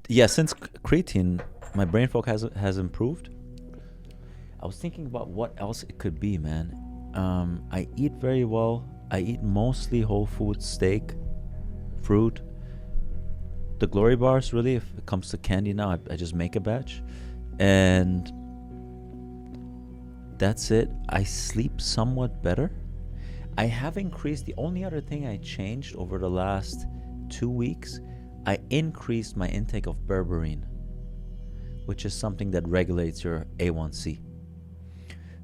Yeah, since creatine, my brain fog has improved. I was thinking about what else it could be, man. I eat very well. I eat mostly whole food, steak, fruit. The glory bars, really, if it comes to candy now, I just make a batch. And that's it. I sleep somewhat better. I have increased. The only other thing I changed over the last 2 weeks, I increased my intake of berberine, which is something that regulates your A1C.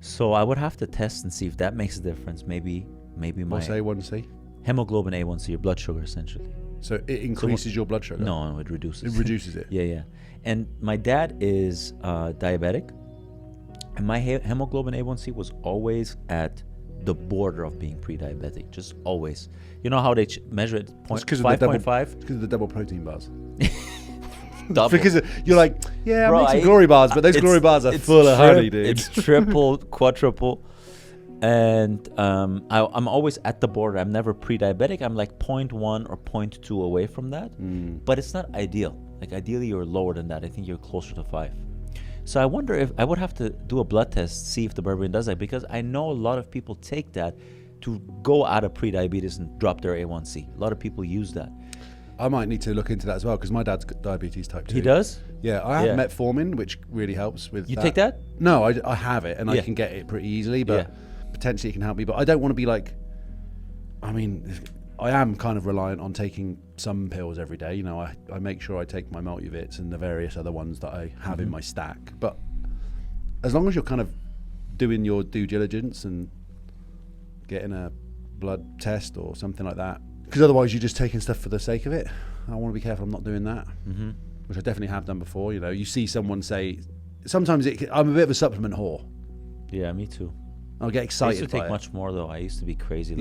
So I would have to test and see if that makes a difference. Maybe my What's A1C? hemoglobin A1C, your blood sugar, essentially. So it increases your blood sugar? No, it reduces. It reduces it? Yeah. And my dad is diabetic, and my hemoglobin A1C was always at the border of being pre-diabetic, just always. You know how they measure it? 5.5? It's because of the double protein bars. Double. Because you're like, yeah, Bro, I make some glory bars, but those glory bars are full of honey, dude. It's triple, quadruple. And I'm always at the border. I'm never pre-diabetic. I'm like 0.1 or 0.2 away from that. But it's not ideal. Like ideally you're lower than that. I think you're closer to 5. So I wonder if I would have to do a blood test, see if the berberine does that, because I know a lot of people take that to go out of pre-diabetes and drop their A1C. A lot of people use that. I might need to look into that as well, because my dad's got diabetes type 2. He does? Yeah, I have metformin, which really helps with You that. take that? No, I have it, and I can get it pretty easily, but potentially it can help me. But I don't want to be like, I mean, I am kind of reliant on taking some pills every day. You know, I make sure I take my multivits and the various other ones that I have in my stack. But as long as you're kind of doing your due diligence and getting a blood test or something like that, because otherwise you're just taking stuff for the sake of it. I want to be careful I'm not doing that, which I definitely have done before. You know, you see someone say, sometimes I'm a bit of a supplement whore. Yeah, me too. I'll get I excited used to take much more, though. I used to be crazy.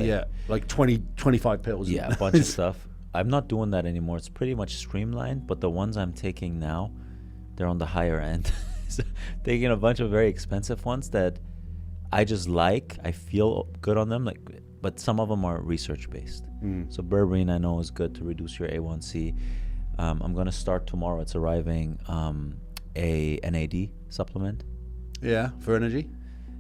Like 20, 25 pills. Yeah, a bunch of stuff. I'm not doing that anymore. It's pretty much streamlined, but the ones I'm taking now, they're on the higher end. So, taking a bunch of very expensive ones that I just like. I feel good on them, but some of them are research-based. So berberine, I know, is good to reduce your A1C. I'm going to start tomorrow. It's arriving a NAD supplement. Yeah, for energy?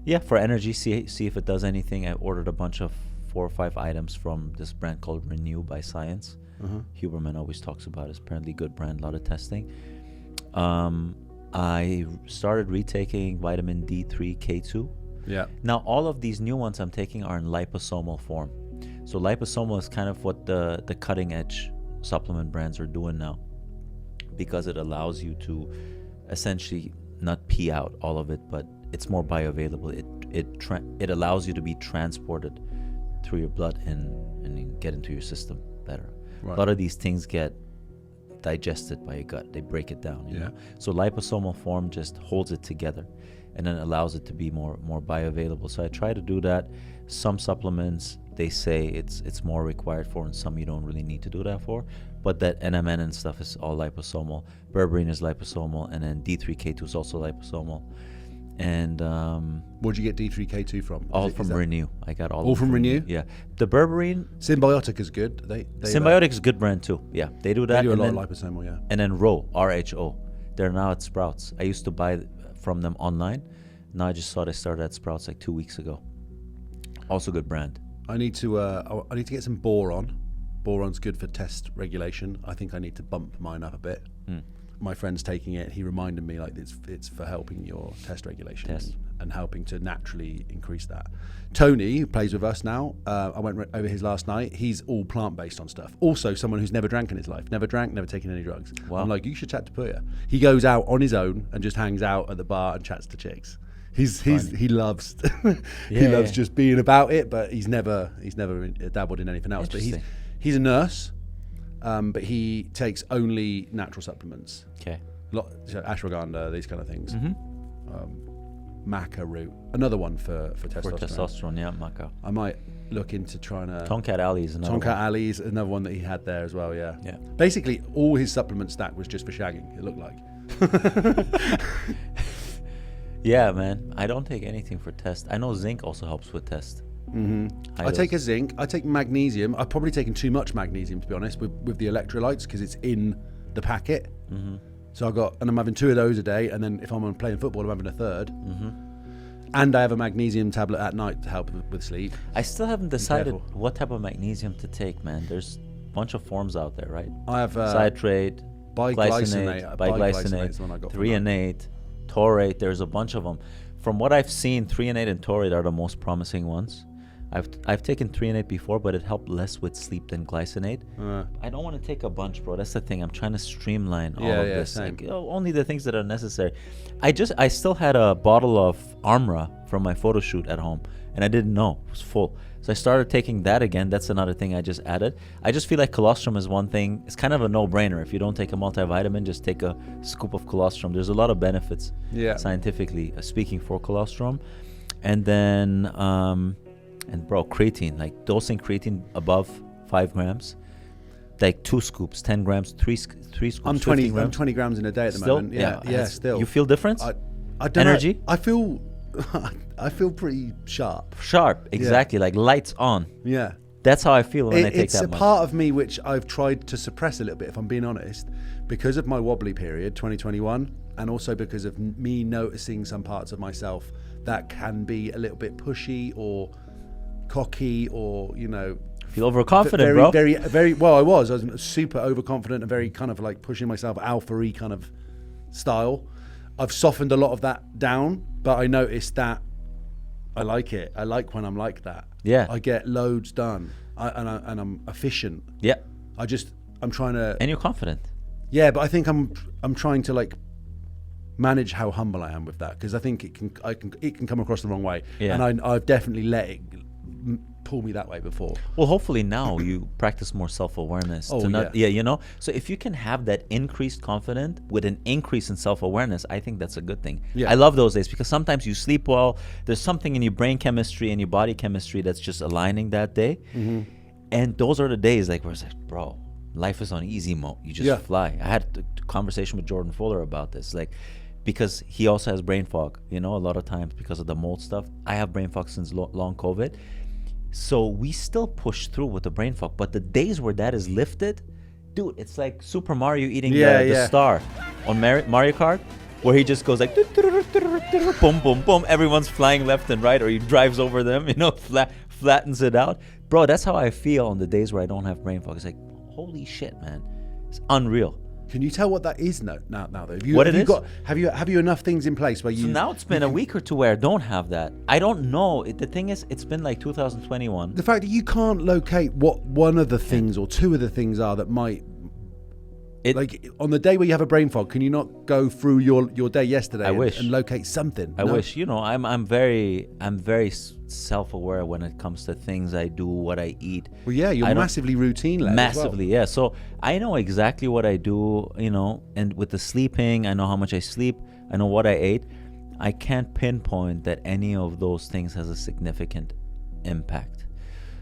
Yeah, for energy. See if it does anything. I ordered a bunch of 4 or 5 items from this brand called Renew by Science. Huberman always talks about it. It's apparently a good brand, a lot of testing. I started retaking vitamin D3, K2. Yeah. Now, all of these new ones I'm taking are in liposomal form. So liposomal is kind of what the cutting edge supplement brands are doing now, because it allows you to essentially not pee out all of it, but it's more bioavailable. It allows you to be transported through your blood and get into your system better. Right. A lot of these things get digested by your gut. They break it down. You know? So liposomal form just holds it together, and then allows it to be more bioavailable. So I try to do that. Some supplements, they say it's more required for, and some you don't really need to do that for. But that NMN and stuff is all liposomal. Berberine is liposomal, and then D3K2 is also liposomal. And where'd you get D3K2 from? All from Renew. I got all from Renew. Yeah, the berberine. Symbiotic is good. They Symbiotic is a good brand too. Yeah, they do that. They do a lot of liposomal. Yeah. And then RHO. They're now at Sprouts. I used to buy from them online. Now I just saw they started at Sprouts like 2 weeks ago. Also good brand. I need to get some boron. Boron's good for test regulation. I think I need to bump mine up a bit. My friend's taking it. He reminded me like it's for helping your test regulation and helping to naturally increase that. Tony, who plays with us now, I went over his last night. He's all plant-based on stuff. Also someone who's never drank in his life. Never drank, never taken any drugs. Wow. I'm like, you should chat to Puya. He goes out on his own and just hangs out at the bar and chats to chicks. He loves just being about it, but he's never dabbled in anything else. But he's a nurse, but he takes only natural supplements. Okay. Ashwagandha, these kind of things. Maca root, another one for testosterone. For testosterone, yeah, maca. I might look into trying to. Tonkat Ali is another. Tonkat Ali is another one that he had there as well. Yeah. Yeah. Basically, all his supplement stack was just for shagging. It looked like. Yeah, man. I don't take anything for test. I know zinc also helps with test. I take a zinc. I take magnesium. I've probably taken too much magnesium, to be honest, with the electrolytes, because it's in the packet. Mm-hmm. So and I'm having 2 of those a day, and then if I'm playing football, I'm having a third. Mm-hmm. And I have a magnesium tablet at night to help with sleep. I still haven't decided careful. what type of magnesium to take, man. There's a bunch of forms out there, right? I have citrate, biglycinate. biglycinate, Is the one I got for threonate, taurate. There's a bunch of them. From what I've seen, threonate and taurate are the most promising ones. I've taken threonate before, but it helped less with sleep than glycinate. I don't want to take a bunch, bro. That's the thing. I'm trying to streamline all of this. Same. Like, only the things that are necessary. I still had a bottle of Armra from my photo shoot at home, and I didn't know it was full. So I started taking that again. That's another thing I just added. I just feel like colostrum is one thing. It's kind of a no-brainer. If you don't take a multivitamin, just take a scoop of colostrum. There's a lot of benefits scientifically speaking for colostrum. And then and bro, creatine, like dosing creatine above 5 grams, like 2 scoops, 10 grams, 3 scoops. I'm 20 grams in a day at the moment. Yeah, still. You feel difference? I don't Energy? know. I feel I feel pretty sharp. Exactly, like lights on. Yeah. That's how I feel when I take that much. It's a part of me which I've tried to suppress a little bit, if I'm being honest, because of my wobbly period, 2021, and also because of me noticing some parts of myself that can be a little bit pushy or cocky, or feel overconfident, bro. I was super overconfident and very kind of like pushing myself, alpha-y kind of style. I've softened a lot of that down, but I noticed that I like it. I like when I'm like that. Yeah, I get loads done, and I'm efficient. Yeah, I'm trying to. And you're confident. Yeah, but I think I'm trying to like manage how humble I am with that, because I think it can come across the wrong way. Yeah. And I've definitely let it pull me that way before. Well, hopefully now you practice more self-awareness. So if you can have that increased confidence with an increase in self-awareness, I think that's a good thing. Yeah. I love those days, because sometimes you sleep well, there's something in your brain chemistry and your body chemistry that's just aligning that day. Mm-hmm. And those are the days like where it's like, bro, life is on easy mode. You just fly. I had a conversation with Jordan Fuller about this, like, because he also has brain fog, a lot of times because of the mold stuff. I have brain fog since long COVID. So we still push through with the brain fog, but the days where that is lifted, dude, it's like Super Mario eating the star on Mario Kart, where he just goes like boom, boom, boom. Everyone's flying left and right, or he drives over them, flattens it out. Bro, that's how I feel on the days where I don't have brain fog. It's like, holy shit, man, it's unreal. Can you tell what that is now though? Have you enough things in place where you... So now it's been a week or two where I don't have that. I don't know. The thing is, it's been like 2021. The fact that you can't locate what one of the things or two of the things are that might... like on the day where you have a brain fog, can you not go through your day yesterday and locate something? I wish. I'm very self-aware when it comes to things I do, what I eat. Well, yeah, you're massively routine-led. Massively, yeah. So I know exactly what I do, and with the sleeping, I know how much I sleep, I know what I ate. I can't pinpoint that any of those things has a significant impact.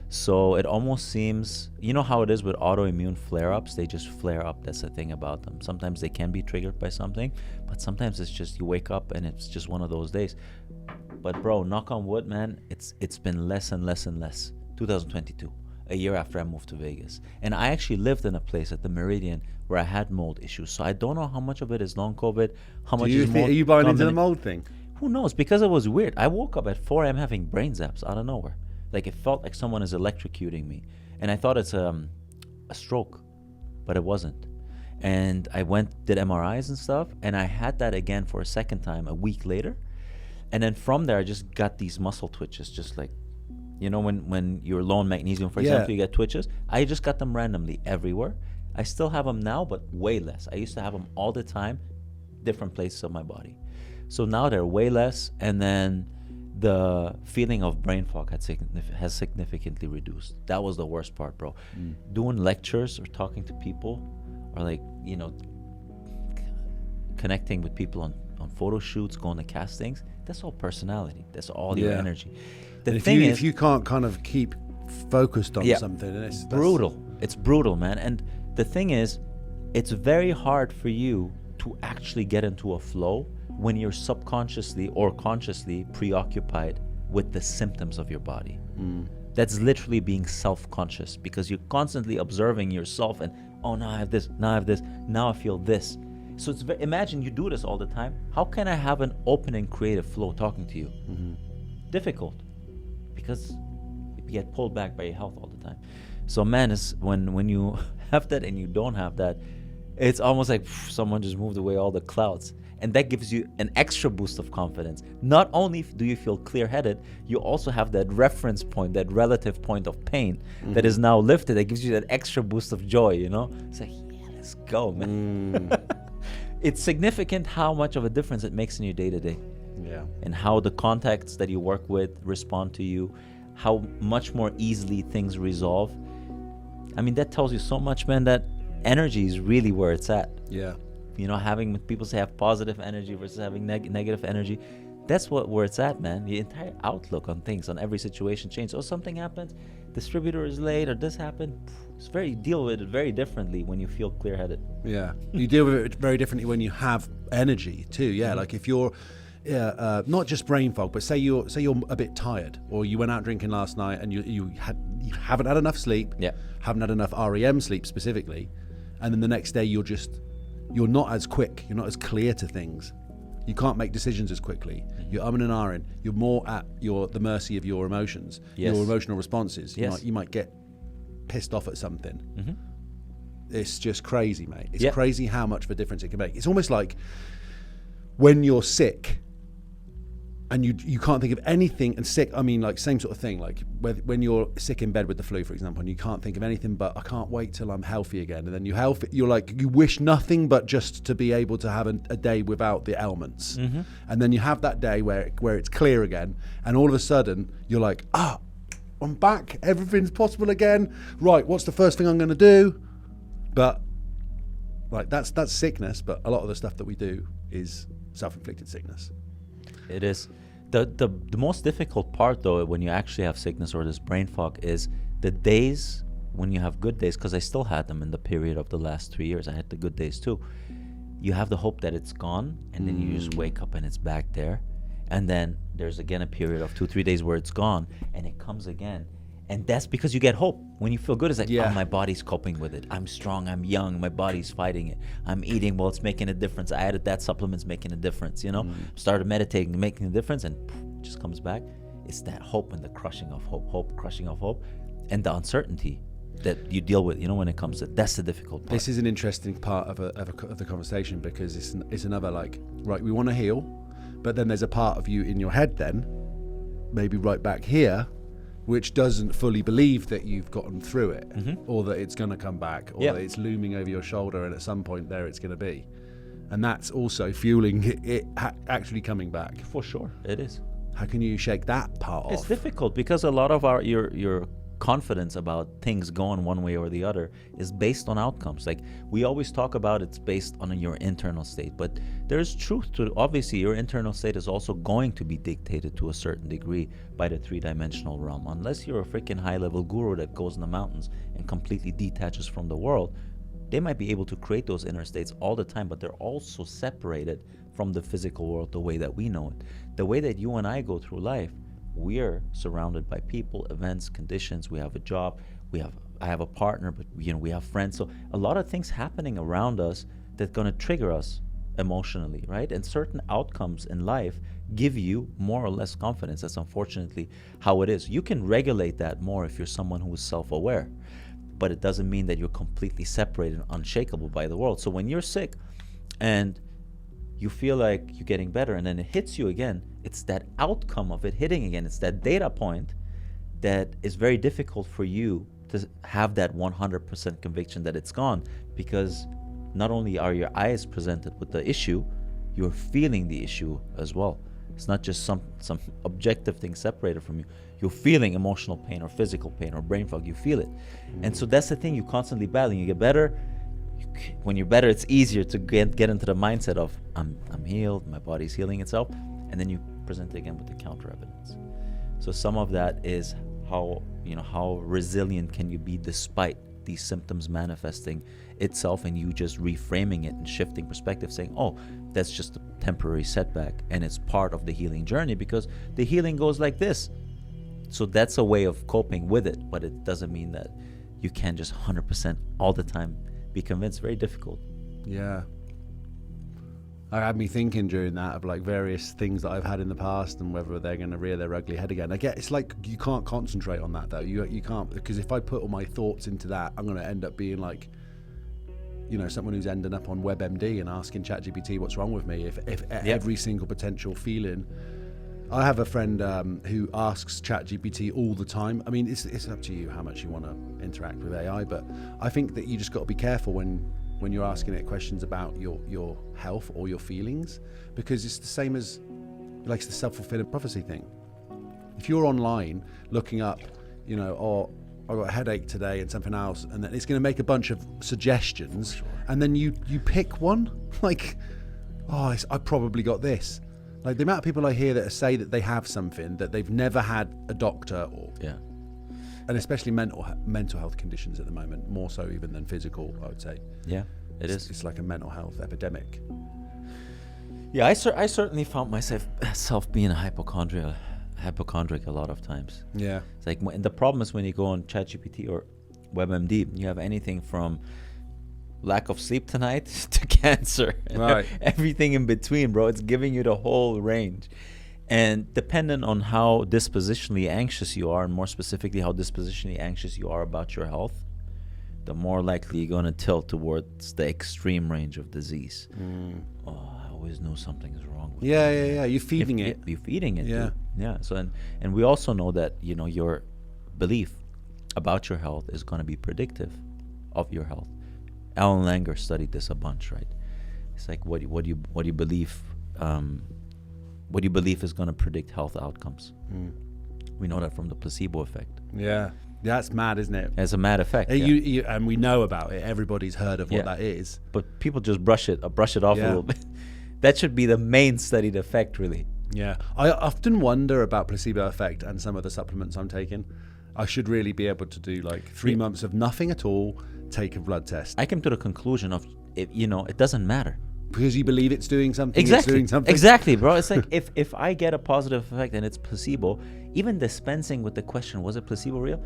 So it almost seems, how it is with autoimmune flare-ups, they just flare up. That's the thing about them. Sometimes they can be triggered by something, but sometimes it's just you wake up and it's just one of those days. But bro, knock on wood, man, it's been less and less and less. 2022, a year after I moved to Vegas. And I actually lived in a place at the Meridian where I had mold issues. So I don't know how much of it is long COVID, how much is mold. Are you buying into the mold thing? Who knows? Because it was weird. I woke up at 4 a.m. having brain zaps out of nowhere. Like, it felt like someone is electrocuting me. And I thought it's a stroke, but it wasn't. And I did MRIs and stuff, and I had that again for a second time a week later. And then from there, I just got these muscle twitches, just like, when you're low on magnesium, for example, you get twitches. I just got them randomly everywhere. I still have them now, but way less. I used to have them all the time, different places of my body. So now they're way less, and then the feeling of brain fog has significantly reduced. That was the worst part, bro. Doing lectures or talking to people, or like, connecting with people on photo shoots, going to castings, that's all personality. That's all your energy. The thing is, if you can't kind of keep focused on something, it's brutal. It's brutal, man. And the thing is, it's very hard for you to actually get into a flow when you're subconsciously or consciously preoccupied with the symptoms of your body. That's literally being self-conscious, because you're constantly observing yourself and Oh, now I have this, now I have this, now I feel this. So it's imagine you do this all the time. How can I have an open and creative flow talking to you? Difficult, because you get pulled back by your health all the time. So man, it's when you have that and you don't have that, it's almost like someone just moved away all the clouds. And that gives you an extra boost of confidence. Not only do you feel clear-headed, you also have that reference point, that relative point of pain that is now lifted. That gives you that extra boost of joy, you know? It's like, yeah, let's go, man. It's significant how much of a difference it makes in your day-to-day. Yeah. And how the contacts that you work with respond to you, how much more easily things resolve. I mean, that tells you so much, man, that energy is really where it's at. Yeah. You know, having people say have positive energy versus having negative energy, that's where it's at, man. The entire outlook on things, on every situation changes. Oh, something happens, distributor is late, or this happened. You deal with it very differently when you feel clear-headed. Yeah, you deal with it very differently when you have energy too. Yeah, like if you're not just brain fog, but say you're a bit tired, or you went out drinking last night and you haven't had enough sleep. Yeah, haven't had enough REM sleep specifically, and then the next day you're not as quick, you're not as clear to things. You can't make decisions as quickly. You're umming and ahhing. You're more at the mercy of your emotions, your emotional responses. You might get pissed off at something. It's just crazy, mate. It's crazy how much of a difference it can make. It's almost like when you're sick and you can't think of anything, and sick, I mean, like same sort of thing, like when you're sick in bed with the flu, for example, and you can't think of anything but I can't wait till I'm healthy again, and then you're like, you wish nothing but just to be able to have a day without the ailments. And then you have that day where it's clear again, and all of a sudden you're like, I'm back, everything's possible again, right, what's the first thing I'm going to do? But like that's sickness, but a lot of the stuff that we do is self-inflicted sickness. It is. The most difficult part, though, when you actually have sickness or this brain fog, is the days when you have good days, because I still had them in the period of the last 3 years. I had the good days too. You have the hope that it's gone, and then you just wake up and it's back there. And then there's again a period of 2-3 days where it's gone, and it comes again. And that's because you get hope. When you feel good, it's like, oh, my body's coping with it. I'm strong, I'm young, my body's fighting it. I'm eating, well, it's making a difference. I added that supplement's making a difference, you know? Started meditating, making a difference, and it just comes back. It's that hope and the crushing of hope, crushing of hope, and the uncertainty that you deal with, you know, when it comes to, that's the difficult part. This is an interesting part of the conversation, because it's another, like, right, we want to heal, but then there's a part of you in your head then, maybe right back here, which doesn't fully believe that you've gotten through it, or that it's going to come back, or that it's looming over your shoulder, and at some point there it's going to be. And that's also fueling it actually coming back. For sure, it is. How can you shake that part off? It's difficult, because a lot of your confidence about things going one way or the other is based on outcomes. Like we always talk about, it's based on your internal state, but there's truth to it. Obviously your internal state is also going to be dictated to a certain degree by the three-dimensional realm. Unless you're a freaking high-level guru that goes in the mountains and completely detaches from the world, they might be able to create those inner states all the time, but they're also separated from the physical world the way that we know it. The way that you and I go through life, we're surrounded by people, events, conditions. We have a job. I have a partner, but we have friends. So a lot of things happening around us that's going to trigger us emotionally, right? And certain outcomes in life give you more or less confidence. That's unfortunately how it is. You can regulate that more if you're someone who is self-aware, but it doesn't mean that you're completely separated and unshakable by the world. So when you're sick and you feel like you're getting better, and then it hits you again, it's that outcome of it hitting again. It's that data point that is very difficult for you to have that 100% conviction that it's gone, because not only are your eyes presented with the issue, you're feeling the issue as well. It's not just some objective thing separated from you. You're feeling emotional pain or physical pain or brain fog. You feel it. And so that's the thing, you constantly battling. You get better. When you're better, it's easier to get into the mindset of I'm healed, my body's healing itself, and then you present it again with the counter evidence. So some of that is how resilient can you be despite these symptoms manifesting itself, and you just reframing it and shifting perspective, saying, oh, that's just a temporary setback, and it's part of the healing journey, because the healing goes like this. So that's a way of coping with it, but it doesn't mean that you can just 100% all the time be convinced. Very difficult. Yeah. I had me thinking during that of like various things that I've had in the past and whether they're going to rear their ugly head again. I get it's like you can't concentrate on that though. You can't, because if I put all my thoughts into that, I'm going to end up being like, you know, someone who's ending up on WebMD and asking ChatGPT what's wrong with me. If every single potential feeling. I have a friend who asks ChatGPT all the time. I mean, it's up to you how much you want to interact with AI, but I think that you just got to be careful when you're asking it questions about your health or your feelings, because it's the same as like the self-fulfilling prophecy thing. If you're online looking up, you know, oh, I got a headache today and something else, and then it's going to make a bunch of suggestions, and then you pick one, like, oh, I probably got this. Like the amount of people I hear that say that they have something that they've never had a doctor or, and especially mental health conditions at the moment, more so even than physical, I would say. Yeah, it's like a mental health epidemic. Yeah, I certainly found myself being a hypochondriac a lot of times. Yeah, it's like, and the problem is when you go on ChatGPT or WebMD, you have anything from lack of sleep tonight to cancer, right? Everything in between, bro. It's giving you the whole range, and dependent on how dispositionally anxious you are, and more specifically how dispositionally anxious you are about your health, the more likely you're going to tilt towards the extreme range of disease. Oh, I always knew something is wrong with me. Yeah. You're feeding it. You're feeding it. Yeah. Dude. Yeah. So and we also know that, you know, your belief about your health is going to be predictive of your health. Alan Langer studied this a bunch, right? It's like what do you believe? What do you believe is going to predict health outcomes? We know that from the placebo effect. Yeah, that's mad, isn't it? It's a mad effect. You, and we know about it. Everybody's heard of what that is. But people just brush it off a little bit. That should be the main studied effect, really. Yeah, I often wonder about placebo effect and some of the supplements I'm taking. I should really be able to do like 3 months of nothing at all, take a blood test. I came to the conclusion of, it doesn't matter. Because you believe it's doing something. Exactly. It's doing something. Exactly, bro. It's like if I get a positive effect and it's placebo, even dispensing with the question, was it placebo real?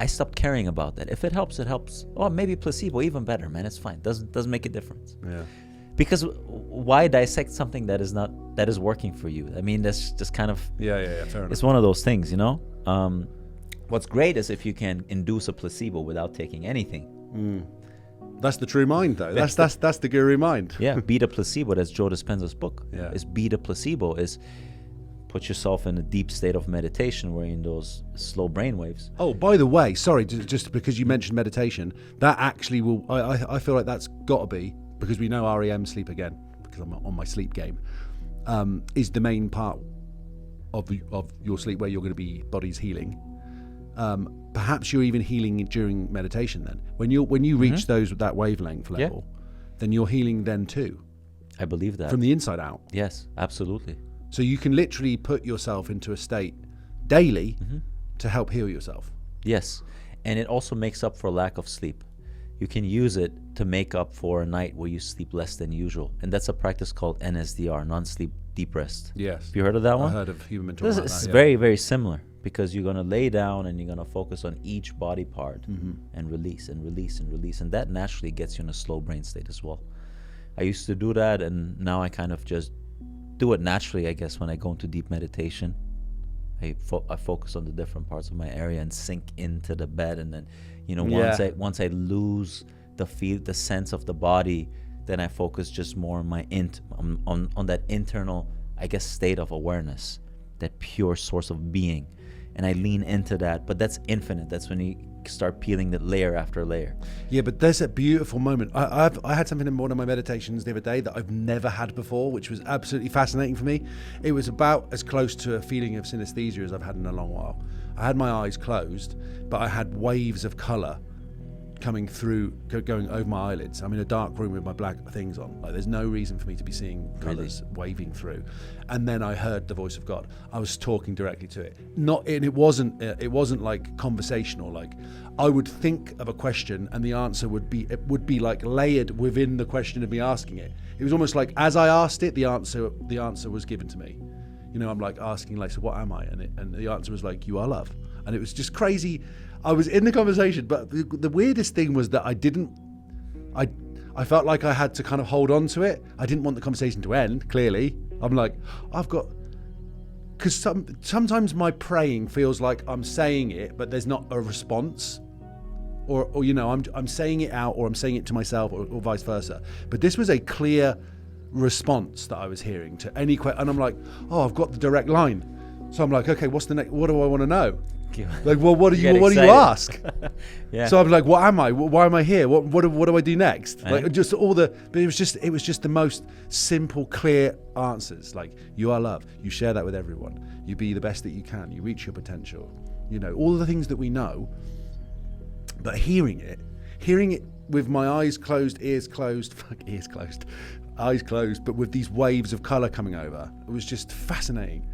I stopped caring about that. If it helps, it helps. Oh, maybe placebo, even better, man. It's fine. Doesn't make a difference. Yeah. Because why dissect something that is working for you? I mean, that's just kind of fair enough. It's one of those things, you know. What's great is if you can induce a placebo without taking anything. That's the true mind, though. That's the guru mind. Yeah, beat a placebo. That's Joe Dispenza's book. Yeah. Is beat a placebo. Is put yourself in a deep state of meditation, where you're in those slow brain waves. Oh, by the way, sorry, just because you mentioned meditation, that actually will. I feel like that's got to be, because we know REM sleep again, because I'm on my sleep game, is the main part of your sleep where you're going to be body's healing. Perhaps you're even healing during meditation. Then, when you reach that wavelength level, then you're healing then too. I believe that from the inside out. Yes, absolutely. So you can literally put yourself into a state daily to help heal yourself. Yes, and it also makes up for lack of sleep. You can use it to make up for a night where you sleep less than usual, and that's a practice called NSDR, non-sleep deep rest. Yes. Have you heard of that one? I heard of human talking about that. This is very, very similar, because you're going to lay down and you're going to focus on each body part and release and release and release, and that naturally gets you in a slow brain state as well. I used to do that, and now I kind of just do it naturally, I guess, when I go into deep meditation. I focus on the different parts of my area and sink into the bed, and then, once I lose the sense of the body, then I focus just more on my on that internal, I guess, state of awareness, that pure source of being, and I lean into that. But that's infinite. That's when you start peeling that layer after layer. Yeah, but there's a beautiful moment. I had something in one of my meditations the other day that I've never had before, which was absolutely fascinating for me. It was about as close to a feeling of synesthesia as I've had in a long while. I had my eyes closed, but I had waves of colour coming through, going over my eyelids. I'm in a dark room with my black things on. Like, there's no reason for me to be seeing colours waving through. And then I heard the voice of God. I was talking directly to it. It wasn't like conversational. Like, I would think of a question and the answer would be like layered within the question of me asking it. It was almost like as I asked it, the answer was given to me. You know, I'm like asking, like, so what am I? And the answer was like, you are love. And it was just crazy. I was in the conversation, but the weirdest thing was that I didn't I felt like I had to kind of hold on to it. I didn't want the conversation to end, clearly. I'm like, because sometimes my praying feels like I'm saying it, but there's not a response. Or I'm saying it out, or I'm saying it to myself, or vice versa. But this was a clear response that I was hearing to any question. And I'm like, I've got the direct line. So I'm like, okay, what's the next? What do I want to know? Like, well, what do you ask? Yeah. So I'm like, what am I? Why am I here? What do I do next? Like, just but it was just the most simple, clear answers. Like, you are love. You share that with everyone. You be the best that you can. You reach your potential. All of the things that we know. But hearing it with my eyes closed, eyes closed, but with these waves of color coming over, it was just fascinating.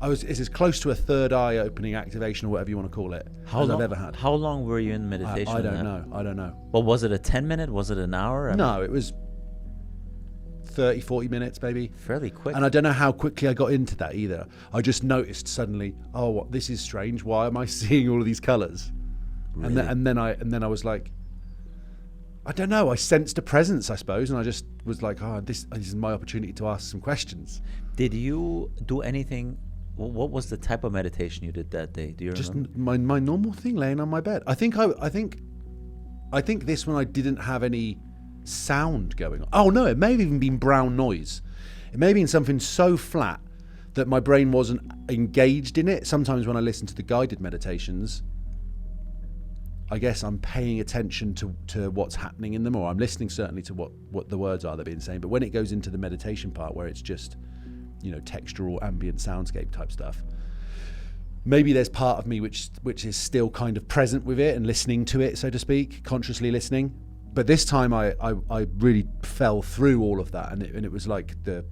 It's as close to a third eye opening activation, or whatever you want to call it, as I've ever had. How long were you in meditation? I don't know. Well, was it a 10-minute? Was it an hour? No, it was 30, 40 minutes maybe. Fairly quick. And I don't know how quickly I got into that either. I just noticed suddenly, this is strange. Why am I seeing all of these colors? Really? And then I was like, I don't know. I sensed a presence, I suppose, and I just was like, this is my opportunity to ask some questions. Did you do anything? What was the type of meditation you did that day? Do you remember? Just my normal thing, laying on my bed. I think this one I didn't have any sound going on. Oh no, it may have even been brown noise. It may have been something so flat that my brain wasn't engaged in it. Sometimes when I listen to the guided meditations, I guess I'm paying attention to what's happening in them, or I'm listening certainly to what the words are that are being said. But when it goes into the meditation part where it's just, textural ambient soundscape type stuff, maybe there's part of me which is still kind of present with it and listening to it, so to speak, consciously listening. But this time I really fell through all of that, and it was like the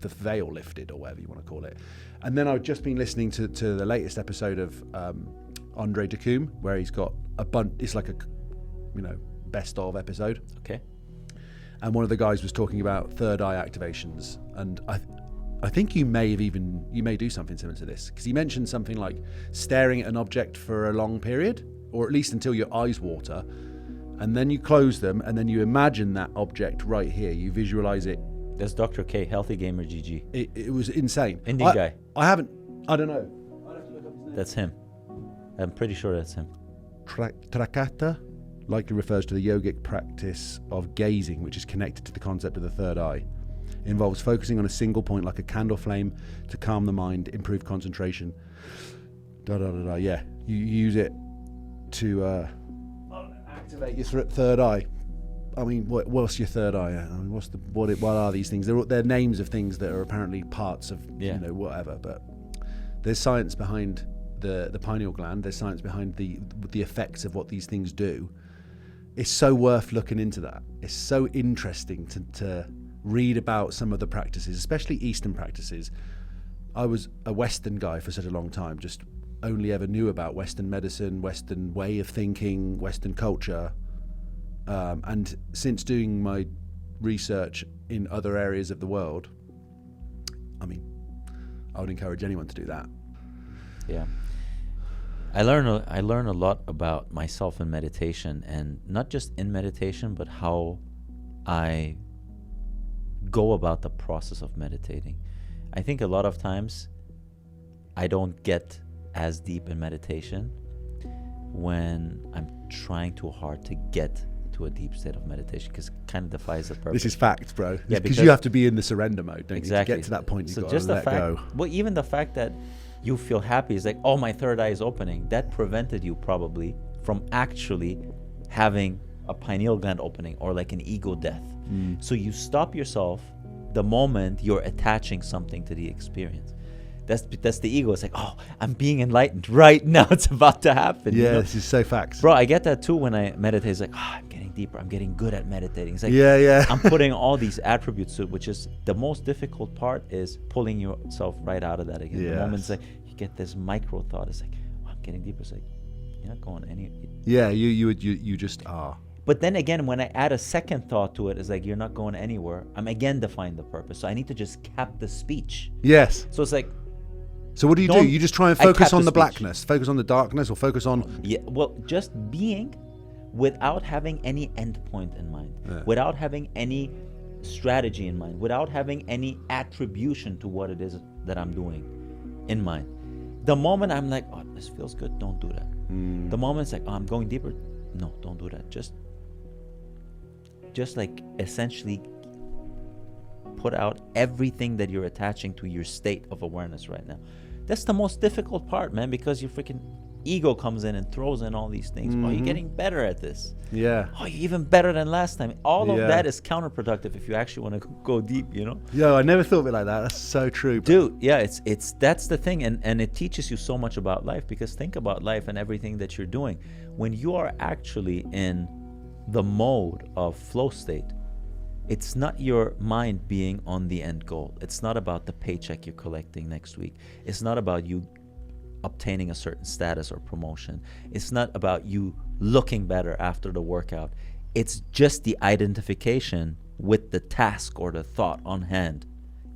veil lifted, or whatever you want to call it. And then I've just been listening to the latest episode of Andre Decum, where he's got a bunch. It's like a best of episode. Okay. And one of the guys was talking about third eye activations, and I think you may do something similar to this, because he mentioned something like staring at an object for a long period, or at least until your eyes water, and then you close them, and then you imagine that object right here. You visualize it. That's Dr. K, Healthy Gamer GG. It was insane. Indian guy. I don't know. I'd have to look up his name. That's him. I'm pretty sure that's him. Trakata likely refers to the yogic practice of gazing, which is connected to the concept of the third eye. It involves focusing on a single point like a candle flame to calm the mind, improve concentration. Yeah, you use it to activate your third eye. I mean, what's your third eye? I mean, what are these things? They're names of things that are apparently parts of whatever. But there's science behind the pineal gland. There's science behind the effects of what these things do. It's so worth looking into that. It's so interesting to read about some of the practices, especially Eastern practices. I was a Western guy for such a long time, just only ever knew about Western medicine, Western way of thinking, Western culture. And since doing my research in other areas of the world, I mean, I would encourage anyone to do that. Yeah. I learn a lot about myself in meditation, and not just in meditation, but how I go about the process of meditating. I think a lot of times I don't get as deep in meditation when I'm trying too hard to get to a deep state of meditation, because it kind of defies the purpose. This is fact, bro. Yeah, because you have to be in the surrender mode, don't exactly. you? To get to that point, you've got just to let go. Well, even the fact that you feel happy is like, oh, my third eye is opening. That prevented you probably from actually having a pineal gland opening, or like an ego death. So you stop yourself the moment you're attaching something to the experience. That's the ego. It's like, oh, I'm being enlightened right now. It's about to happen. Yeah, this is so facts. Bro, I get that too when I meditate. It's like, I'm getting deeper. I'm getting good at meditating. It's like, yeah. I'm putting all these attributes to it, which is the most difficult part, is pulling yourself right out of that again. Yes. The moment it's like, you get this micro thought. It's like, oh, I'm getting deeper. It's like, you're not going any. Yeah, you just are. But then again, when I add a second thought to it, it's like, you're not going anywhere. I'm again defining the purpose. So I need to just cap the speech. Yes. So it's like, so what do? You just try and I cap focus on the the speech. blackness, focus on the darkness, or focus on... Yeah, well, just being without having any endpoint in mind, without having any strategy in mind, without having any attribution to what it is that I'm doing in mind. The moment I'm like, oh, this feels good, don't do that. The moment it's like, oh, I'm going deeper, no, don't do that. Just like essentially put out everything that you're attaching to your state of awareness right now. That's the most difficult part, man, because your freaking ego comes in and throws in all these things. Oh, you're getting better at this. Yeah. Oh, you're even better than last time. All of that is counterproductive if you actually want to go deep, you know? Yeah, I never thought of it like that. That's so true. Dude, yeah, it's that's the thing. And it teaches you so much about life, because think about life and everything that you're doing. When you are actually in the mode of flow state, it's not your mind being on the end goal. It's not about the paycheck you're collecting next week. It's not about you obtaining a certain status or promotion. It's not about you looking better after the workout. It's just the identification with the task or the thought on hand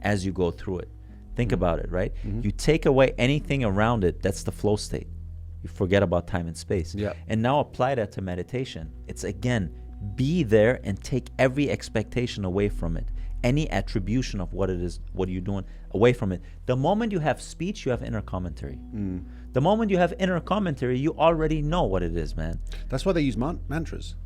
as you go through it. Think about it, right? You take away anything around it, that's the flow state. You forget about time and space. And now apply that to meditation. It's again, be there and take every expectation away from it. Any attribution of what it is, what you're doing, away from it. The moment you have speech, you have inner commentary. The moment you have inner commentary, you already know what it is, man. That's why they use mantras.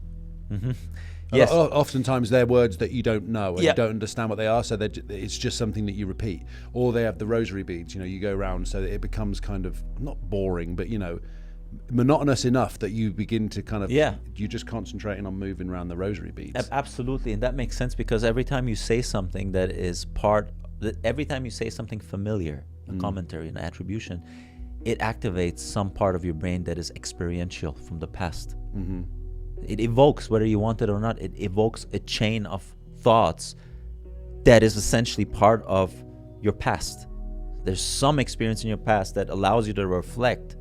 Yes. Oftentimes they're words that you don't know and you don't understand what they are, so it's just something that you repeat. Or they have the rosary beads, you go around, so that it becomes kind of, not boring, but monotonous enough that you begin to kind of, you're just concentrating on moving around the rosary beads. Absolutely, and that makes sense, because every time you say something that is every time you say something familiar, a commentary, an attribution, it activates some part of your brain that is experiential from the past. It evokes, whether you want it or not, it evokes a chain of thoughts that is essentially part of your past. There's some experience in your past that allows you to reflect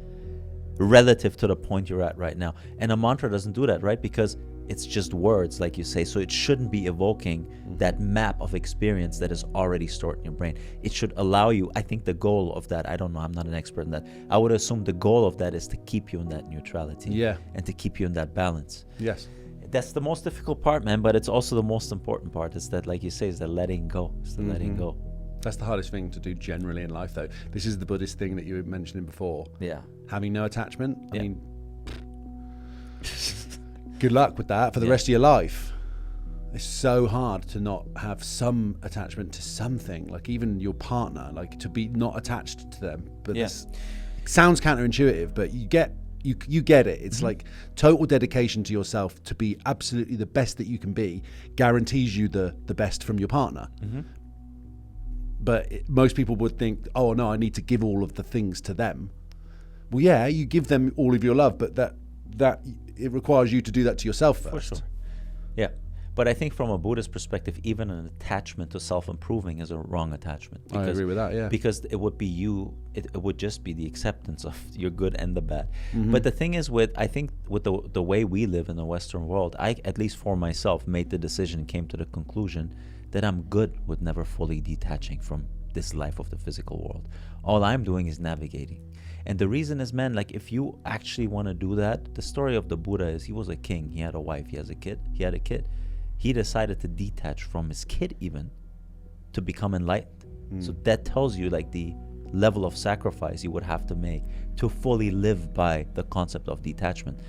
relative to the point you're at right now. And a mantra doesn't do that, right? Because it's just words, like you say. So it shouldn't be evoking that map of experience that is already stored in your brain. It should allow you, I think the goal of that, I don't know, I'm not an expert in that. I would assume the goal of that is to keep you in that neutrality. And to keep you in that balance. That's the most difficult part, man, but it's also the most important part. Is that, like you say, is the letting go. It's the letting go. That's the hardest thing to do generally in life, though. This is the Buddhist thing that you were mentioning before. Having no attachment. I mean, good luck with that for the rest of your life. It's so hard to not have some attachment to something, like even your partner, like to be not attached to them. But this sounds counterintuitive, but you get it. It's like total dedication to yourself to be absolutely the best that you can be guarantees you the best from your partner. But most people would think, oh no, I need to give all of the things to them. Well, yeah, you give them all of your love, but that it requires you to do that to yourself first. For sure. Yeah. But I think from a Buddhist perspective, even an attachment to self-improving is a wrong attachment. I agree with that, Because it would be it would just be the acceptance of your good and the bad. But the thing is, I think with the way we live in the Western world, I, at least for myself, made the decision and came to the conclusion that I'm good with never fully detaching from this life of the physical world. All I'm doing is navigating. And the reason is, man, like if you actually want to do that, the story of the Buddha is he was a king. He had a wife. He had a kid. He decided to detach from his kid even to become enlightened. So that tells you like the level of sacrifice you would have to make to fully live by the concept of detachment.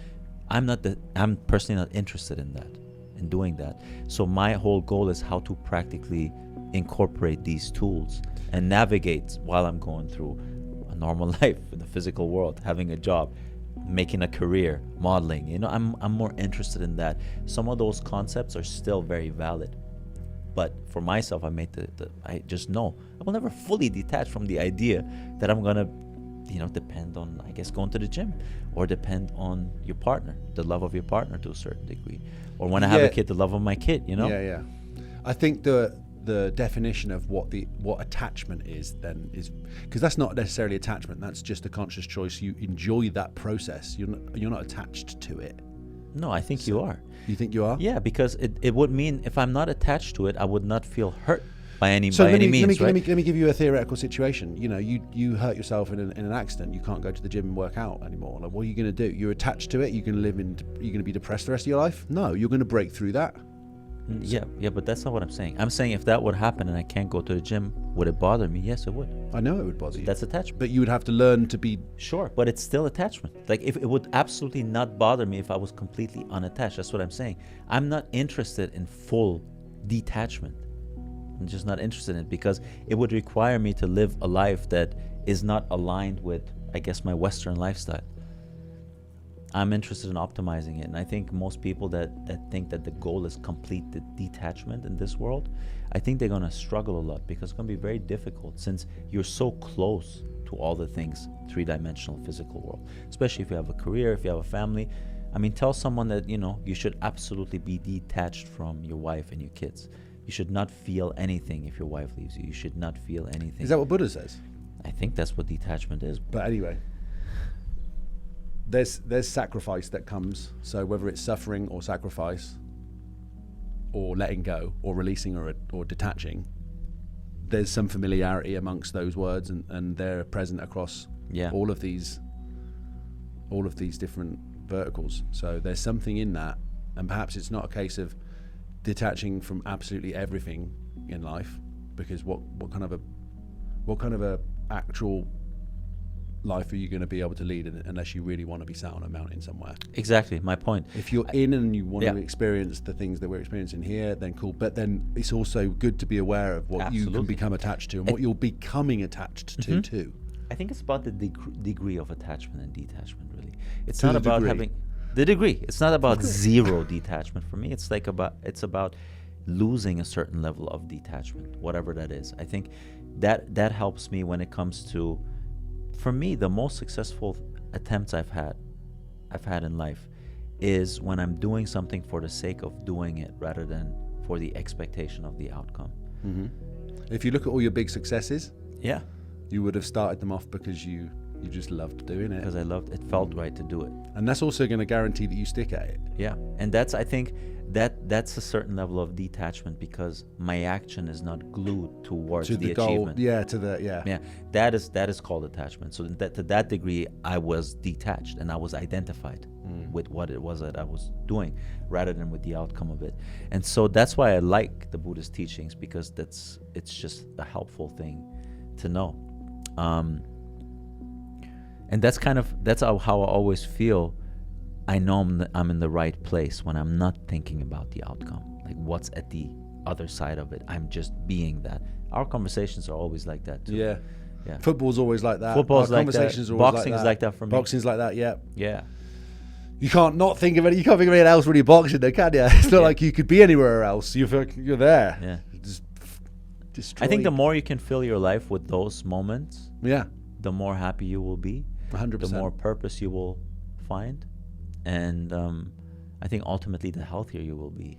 I'm personally not interested in that, in doing that. So my whole goal is how to practically incorporate these tools and navigate while I'm going through a normal life in the physical world, having a job, making a career, modeling. I'm more interested in that. Some of those concepts are still very valid, but for myself, I made I just know I will never fully detach from the idea that I'm gonna depend on, I guess, going to the gym, or depend on your partner, the love of your partner to a certain degree, or when I have a kid, the love of my kid. I think the definition of what attachment is then is, because that's not necessarily attachment, that's just a conscious choice. You enjoy that process. You're not attached to it. No, I think you are. You think you are? Yeah, because it would mean if I'm not attached to it, I would not feel hurt by any So means, right? let me give you a theoretical situation. You know, you hurt yourself in an accident. You can't go to the gym and work out anymore. Like, what are you going to do? You're attached to it. You're going to be depressed the rest of your life? No, you're going to break through that. Yeah, but that's not what I'm saying. I'm saying if that would happen and I can't go to the gym, would it bother me? Yes, it would. I know it would bother you. That's attachment. But you would have to learn to be... Sure, but it's still attachment. Like, if it would absolutely not bother me if I was completely unattached. That's what I'm saying. I'm not interested in full detachment. I'm just not interested in it because it would require me to live a life that is not aligned with, I guess, my Western lifestyle. I'm interested in optimizing it. And I think most people that think that the goal is complete detachment in this world, I think they're going to struggle a lot because it's going to be very difficult since you're so close to all the things three-dimensional physical world, especially if you have a career, if you have a family. I mean, tell someone that, you know, you should absolutely be detached from your wife and your kids. You should not feel anything if your wife leaves you. You should not feel anything. Is that what Buddha says? I think that's what detachment is. But anyway... There's sacrifice that comes. So whether it's suffering or sacrifice, or letting go, or releasing, or detaching, there's some familiarity amongst those words, and they're present across all of these different verticals. So there's something in that, and perhaps it's not a case of detaching from absolutely everything in life, because what kind of a actual life are you going to be able to lead unless you really want to be sat on a mountain somewhere? Exactly, my point. If you're in and you want to experience the things that we're experiencing here, then cool. But then it's also good to be aware of what you can become attached to and what you're becoming attached to too. I think it's about the degree of attachment and detachment, really. It's not about having the degree. It's not about zero detachment for me. It's about losing a certain level of detachment, whatever that is. I think that helps me when it comes to, for me, the most successful attempts I've had in life is when I'm doing something for the sake of doing it rather than for the expectation of the outcome. Mm-hmm. If you look at all your big successes, you would have started them off because you just loved doing it. Because I loved it, felt right to do it. And that's also going to guarantee that you stick at it. Yeah, and I think that's a certain level of detachment because my action is not glued towards the achievement. Yeah, that is called attachment. So to that degree, I was detached and I was identified with what it was that I was doing rather than with the outcome of it. And so that's why I like the Buddhist teachings, because it's just a helpful thing to know. And that's how I always feel. I know I'm in the right place when I'm not thinking about the outcome, like what's at the other side of it. I'm just being that. Our conversations are always like that too. Yeah. Football's always like that. Football's like conversations that. Are always Boxing like is like that for me. Boxing's like that. Yeah. Yeah. You can't think of anything else when you're boxing, though, can you? It's not like you could be anywhere else. You're there. Yeah. Just I think the more you can fill your life with those moments, the more happy you will be. 100%. The more purpose you will find. And I think ultimately the healthier you will be.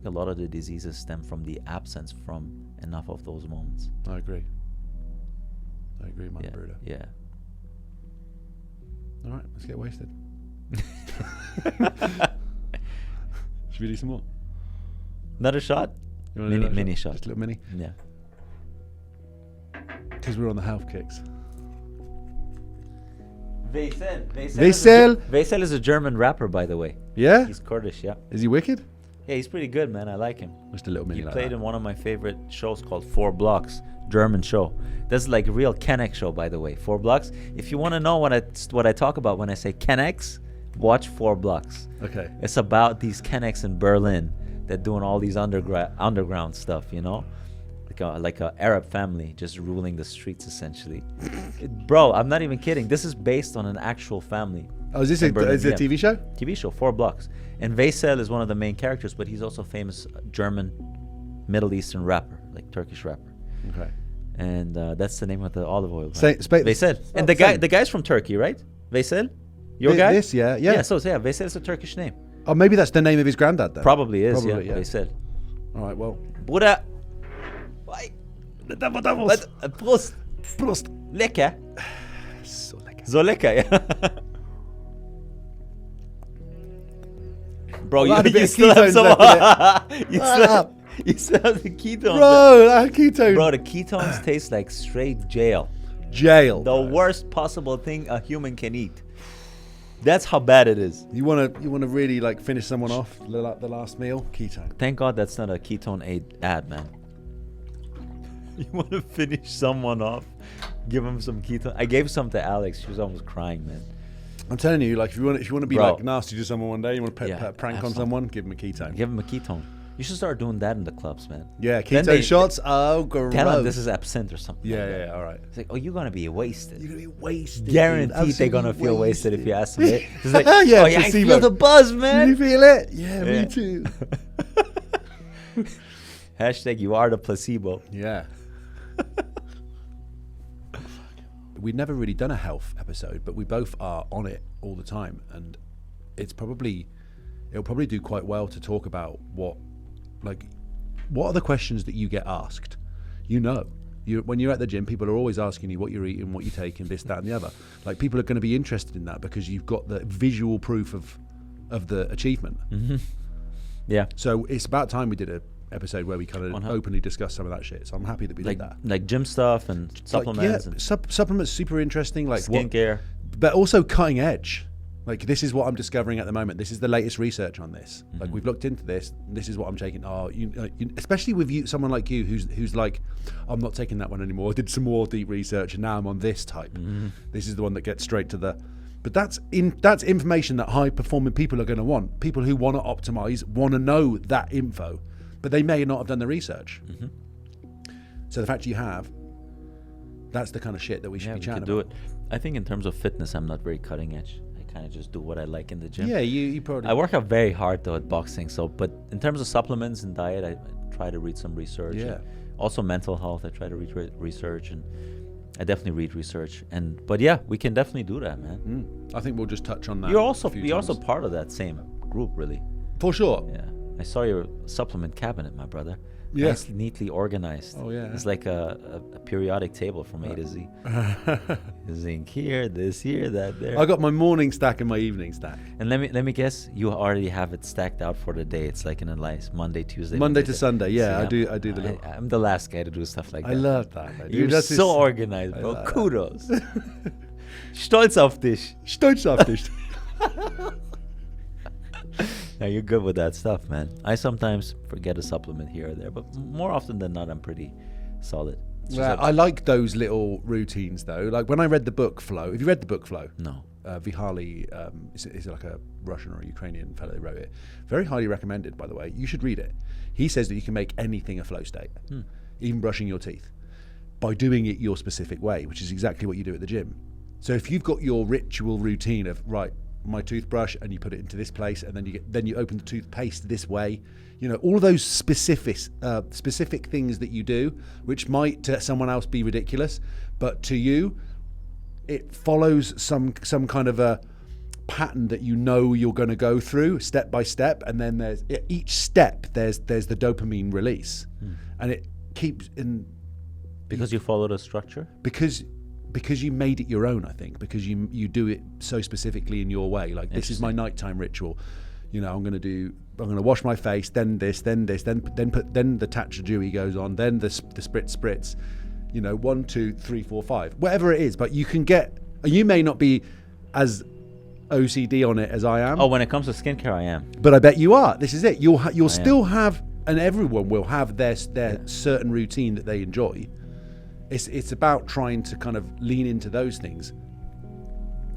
A lot of the diseases stem from the absence from enough of those moments. I agree, my brother. Yeah. All right, let's get wasted. Should we do some more? Another shot? Mini shot. Just a little mini? Yeah. Because we're on the health kicks. Veysel is a German rapper, by the way. Yeah? He's Kurdish, yeah. Is he wicked? Yeah, he's pretty good, man. I like him. Just a little mini. He played in one of my favorite shows called 4 Blocks, German show. That's like a real Kennex show, by the way. 4 Blocks. If you want to know what I talk about when I say Kennex, watch 4 Blocks. Okay. It's about these Kennex in Berlin that doing all these underground stuff, you know? Like a Arab family just ruling the streets, essentially. Bro, I'm not even kidding. This is based on an actual family. Oh, is it a TV show? TV show, 4 Blocks. And Veysel is one of the main characters, but he's also a famous German, Middle Eastern rapper, like Turkish rapper. Okay. And that's the name of the olive oil. Veysel. And the guy's from Turkey, right? Veysel? Your guy? This, yeah. Veysel is a Turkish name. Oh, maybe that's the name of his granddad then. Probably is, yeah. Veysel. All right, well. Buddha. Prost. Prost. Lecker. So lecker, yeah. Bro, you still have some. You said the ketones. Bro, that ketone. Bro, the ketones taste like straight jail. Jail. The bro. worst possible thing a human can eat. That's how bad it is. You wanna really like finish someone off the last meal? Ketone. Thank God that's not a ketone aid ad, man. You want to finish someone off? Give him some ketone. I gave some to Alex. She was almost crying, man. I'm telling you, like if you want to be Bro. like nasty to someone one day, you want to put a prank on someone, give them a ketone. Give him a ketone. You should start doing that in the clubs, man. Yeah, Then keto shots. Oh, gross. Tell them this is absinthe or something. Yeah, like that. yeah, all right. It's like, oh, you're gonna be wasted. You're gonna be wasted. Guaranteed they're gonna feel wasted if you ask them. It's like, Yeah, oh yeah, I placebo. feel the buzz, Did man. you feel it? Yeah, Yeah. me too. Hashtag you are the placebo. Yeah. We've never really done a health episode, but we both are on it all the time, and it'll probably do quite well to talk about what are the questions that you get asked. When you're at the gym, people are always asking you what you're eating, what you're taking, this, that, and the other. Like people are going to be interested in that because you've got the visual proof of the achievement. Mm-hmm. Yeah. So it's about time we did a episode where we kind of 100. openly discuss some of that shit. So I'm happy that we did that. Like gym stuff and supplements and Supplements super interesting, like skincare. but also cutting edge. Like this is what I'm discovering at the moment. This is the latest research on this. Like we've looked into this. This is what I'm taking. Especially with you, someone like you, who's like, I'm not taking that one anymore. I did some more deep research and now I'm on this type. This is the one that gets straight to the. But that's information that high performing people are going to want. People who want to optimize want to know that info, but they may not have done the research. So the fact you have, that's the kind of shit that we should be chatting do about. it. I think in terms of fitness, I'm not very cutting edge. I kind of just do what I like in the gym. Yeah, you probably. I work out very hard though at boxing. So, but in terms of supplements and diet, I try to read some research. Yeah. And also mental health, I try to read research, and I definitely read research. But yeah, we can definitely do that, man. I think we'll just touch on that. You're a also few times. part of that same group, really. For sure. Yeah. I saw your supplement cabinet, my brother. Yeah. Nicely, neatly organized. Oh, yeah. It's like a periodic table from A to Z. Zinc here, this here, that there. I got my morning stack and my evening stack. And let me guess, you already have it stacked out for the day. It's like in a nice Monday, Tuesday, Monday to Wednesday. Sunday, yeah, See, I do the little. I'm the last guy to do stuff like that. I love that. man. You're That's so organized, bro. love that. Kudos. Stolz auf dich. Stolz auf dich. Yeah, you're good with that stuff, man. I sometimes forget a supplement here or there, but more often than not, I'm pretty solid. It's just Yeah, like- I like those little routines though. Like when I read the book Flow. Have you read the book Flow? no. Vihali is like a Russian or a Ukrainian fellow that wrote it. Very highly recommended, by the way. You should read it. He says that you can make anything a flow state, even brushing your teeth, by doing it your specific way, which is exactly what you do at the gym. So if you've got your ritual routine of my toothbrush, and you put it into this place, and then you open the toothpaste this way, all of those specific things that you do, which might to someone else be ridiculous, but to you, it follows some kind of a pattern that you're going to go through step by step, and then there's each step there's the dopamine release, and it keeps in Because you follow the structure? because you made it your own. I think because you do it so specifically in your way. Like this is my nighttime ritual. I'm going to wash my face, then this, then the Tatcha Dewy goes on, then the spritz. 1, 2, 3, 4, 5, whatever it is. But you may not be as OCD on it as I am. Oh, when it comes to skincare, I am. But I bet you are. This is it. You'll still have, and everyone will have their certain routine that they enjoy. It's about trying to kind of lean into those things.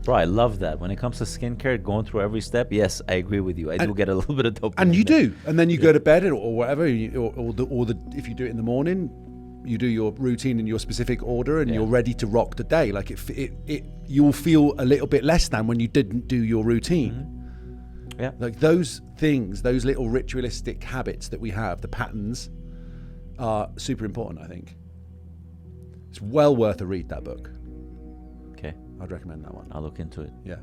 Bro, I love that. When it comes to skincare, going through every step, yes, I agree with you. I do get a little bit of dopamine. And you there. do. And then you go to bed or whatever, or if you do it in the morning, you do your routine in your specific order, and you're ready to rock the day. Like you'll feel a little bit less than when you didn't do your routine. Yeah. Like those things, those little ritualistic habits that we have, the patterns, are super important, I think. It's well worth a read, that book. Okay. I'd recommend that one. I'll look into it. Yeah.